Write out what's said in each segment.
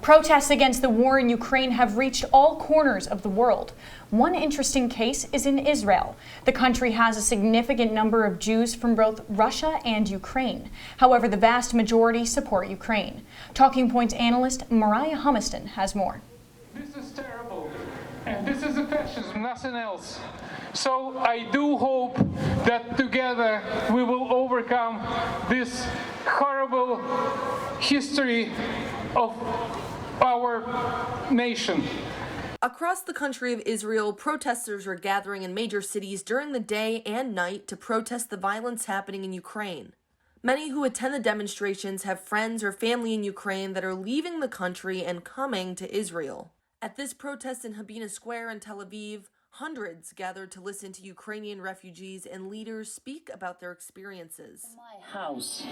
Protests against the war in Ukraine have reached all corners of the world. One interesting case is in Israel. The country has a significant number of Jews from both Russia and Ukraine. However, the vast majority support Ukraine. Talking Points analyst Moriah Humiston has more. This is terrible, and this is a fascism, nothing else. So I do hope that together we will overcome this horrible history of our nation. Across the country of Israel, protesters are gathering in major cities during the day and night to protest the violence happening in Ukraine. Many who attend the demonstrations have friends or family in Ukraine that are leaving the country and coming to Israel. At this protest in Habina Square in Tel Aviv, hundreds gathered to listen to Ukrainian refugees and leaders speak about their experiences. My house,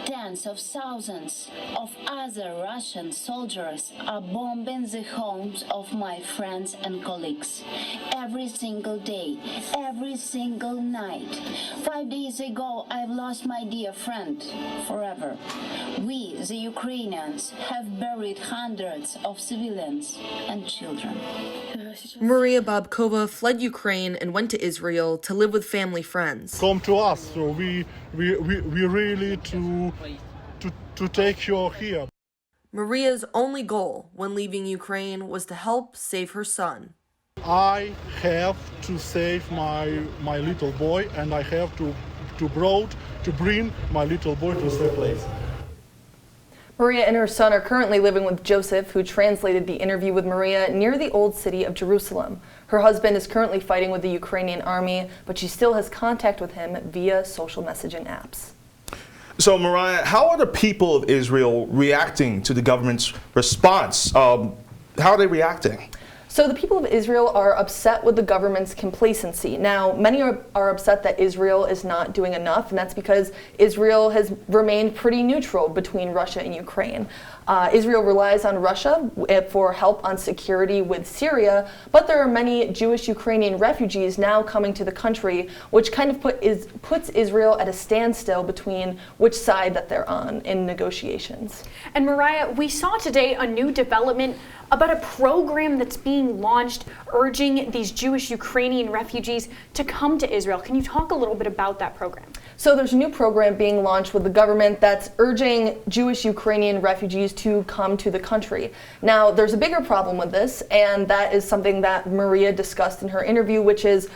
tens of thousands of other Russian soldiers are bombing the homes of my friends and colleagues every single day, every single night. 5 days ago, I've lost my dear friend forever. We, the Ukrainians, have buried hundreds of civilians and children. Maria Babkova fled Ukraine and went to Israel to live with family friends. Come to us, so we really to take you here. Maria's only goal when leaving Ukraine was to help save her son. I have to save my little boy, and I have to bring my little boy to a safe place. Maria and her son are currently living with Joseph, who translated the interview with Maria, near the old city of Jerusalem. Her husband is currently fighting with the Ukrainian army, but she still has contact with him via social messaging apps. So, Moriah, how are the people of Israel reacting to the government's response? How are they reacting? So the people of Israel are upset with the government's complacency. Now, many are upset that Israel is not doing enough, and that's because Israel has remained pretty neutral between Russia and Ukraine. Israel relies on Russia for help on security with Syria, but there are many Jewish Ukrainian refugees now coming to the country, which kind of puts Israel at a standstill between which side that they're on in negotiations. And Moriah, we saw today a new development about a program that's being launched urging these Jewish Ukrainian refugees to come to Israel. Can you talk a little bit about that program? So there's a new program being launched with the government that's urging Jewish Ukrainian refugees to come to the country. Now, there's a bigger problem with this, and that is something that Maria discussed in her interview, which is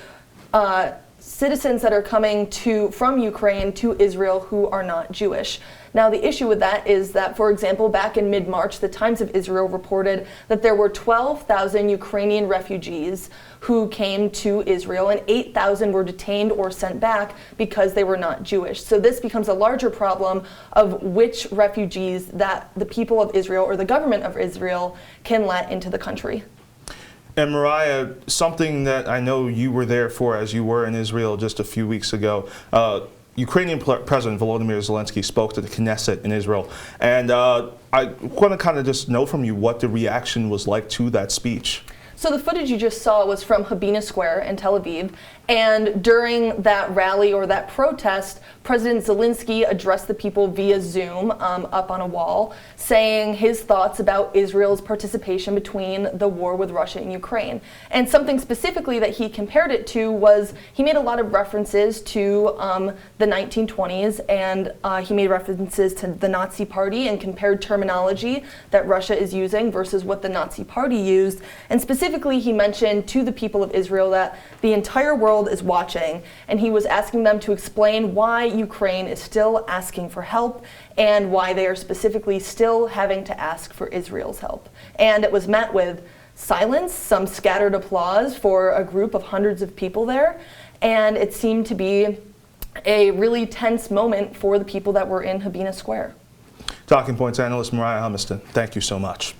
citizens that are coming from Ukraine to Israel who are not Jewish. Now, the issue with that is that, for example, back in mid-March, the Times of Israel reported that there were 12,000 Ukrainian refugees who came to Israel, and 8,000 were detained or sent back because they were not Jewish. So this becomes a larger problem of which refugees that the people of Israel or the government of Israel can let into the country. And Moriah, something that I know you were there for as you were in Israel just a few weeks ago, Ukrainian President Volodymyr Zelensky spoke to the Knesset in Israel. And I want to kind of just know from you what the reaction was like to that speech. So the footage you just saw was from Habina Square in Tel Aviv, and during that rally or that protest, President Zelensky addressed the people via Zoom up on a wall, saying his thoughts about Israel's participation between the war with Russia and Ukraine. And something specifically that he compared it to was he made a lot of references to the 1920s, and he made references to the Nazi Party and compared terminology that Russia is using versus what the Nazi Party used. And specifically, he mentioned to the people of Israel that the entire world is watching, and he was asking them to explain why Ukraine is still asking for help and why they are specifically still having to ask for Israel's help. And it was met with silence, some scattered applause for a group of hundreds of people there, and it seemed to be a really tense moment for the people that were in Habina Square. Talking Points analyst Moriah Humiston, thank you so much.